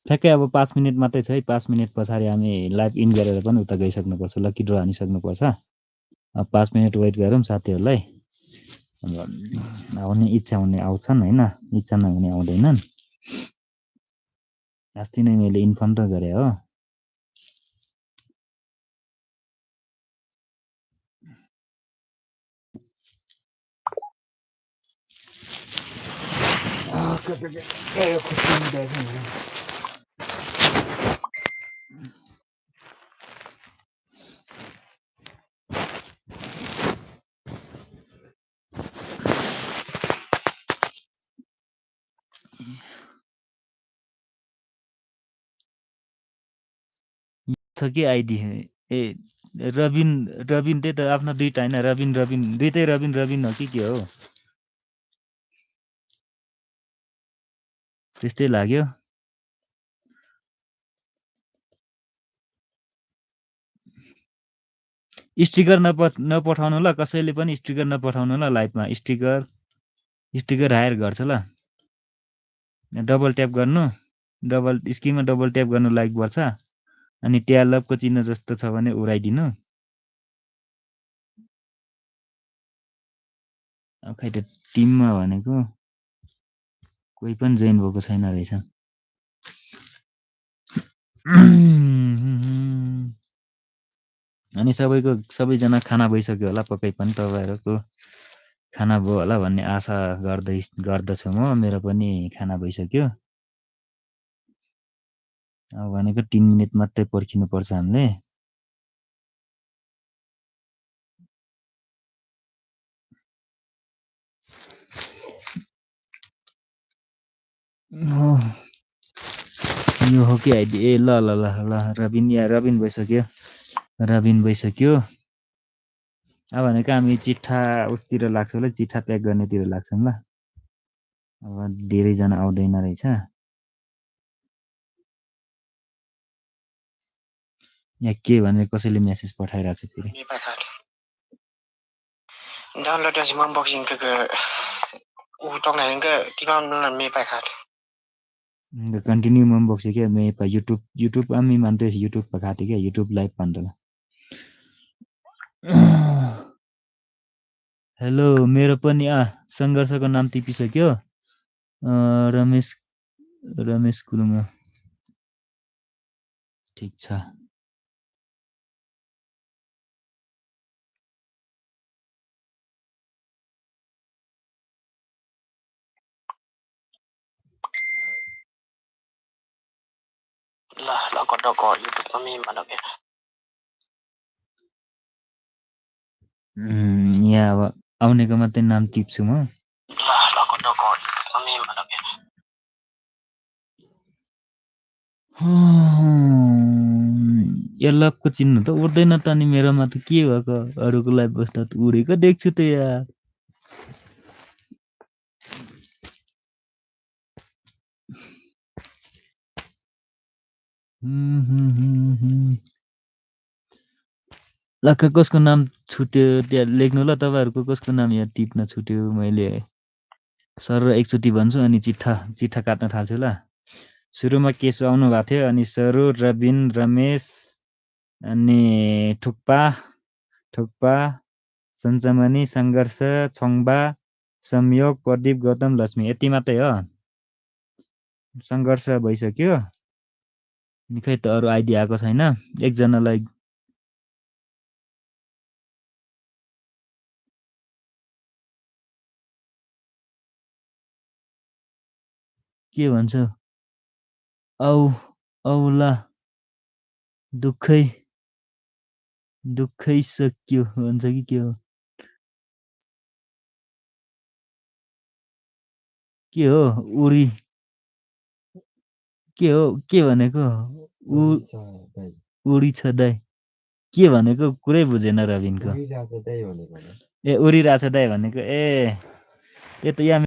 ठ्याक्कै अब 5 मिनेट मात्रै छ है 5 मिनेट पछाडि हामी लाइभ इन गरेर पनि उता गइसक्नुपर्छ लकी ड्र हानिसक्नुपर्छ अब 5 मिनेट वेट गरौँ साथीहरूलाई अब आउने इच्छा हुने आउँछन् होइन इच्छा नहुने आउँदैनन् अस्ति नै मैले इन्फर्म त गरेँ हो छ कि आइडी ए रबिन रबिन त्यही त आफ्नो दुईटा होइन रबिन रबिन दुईटै रबिन रबिन हो कि के हो त्यस्तै लाग्यो स्टिकर नपठाउनु ल कसैले पनि स्टिकर नपठाउनु ल लाइभमा स्टिकर हायर गर्छ ल डबल ट्याप गर्नु डबल स्क्रिनमा डबल ट्याप गर्नु लाइक बढ्छ अनि ट्यालबको चिन्ह जस्तो छ भने उडाइदिनु अब खै त टिममा भनेको कोही पनि जोइन भएको छैन रहेछ अनि सबैजना खाना भइसक्यो होला पक्कै पनि तपाईँहरूको खाना भयो होला भन्ने आशा गर्दछु म मेरो पनि खाना भइसक्यो अब भनेको 3 मिनेट मात्रै पर्खिनु पर्छ हामीले यो हो कि आइडी ए ल ल ल ल रबिन भइसक्यो अब भनेको हामी चिठा उसतिर लाग्छौँ ल चिठा प्याक गर्नेतिर लाग्छौँ ल अब धेरैजना आउँदैन रहेछ यहाँ के भने कसैले मेसेज पठाइरहेको छ फेरि डाउनलोड चाहिँ अनबक्सिङ के कंटिन्यू अनबॉक्सिंग क्या मैं पर यूट्यूब आम्ही मानतोय यूट्यूब पर खाते क्या यूट्यूब लाइव मानतो हेलो मेरो पनि संघर्षको नाम टिपिसक्यो रमेश रमेश गुरुङ ठीक छ ल कटको युट्युब पनि मनके यहाँ अब आउनेको मात्रै नाम टिप्छु म ल कटको युट्युब पनि मनके एलपको चिन्ह त उड्दैन त अनि मेरोमा त के भएको अरूको लाइभ बस्दा त उडेको देख्छु त यार लक्क कसको नाम छुट्यो त्यहाँ लेख्नु ल तपाईहरुको कसको नाम यहाँ टिप्न छुट्यो मैले सर एकचोटी भन्छु अनि चिठा काट्न थाल्छु ल सुरुमा केस आउनु भएको थियो अनि सरू रबिन रमेश अनि ठुक्पा सञ्चमनी संघर्ष छङबा संयोग प्रदीप गौतम लक्ष्मी यति मात्रै हो संघर्ष भइसक्यो निकै त अरु आइडी आएको छैन एकजनालाई के भन्छ औला दुःखै सक्यो भन्छ कि के हो उडी के हो के भनेको उडी छ दाइ के भनेको कुरै बुझेन रबिनको ए उडिरहेछ दाइ भनेको ए यो त यहाँ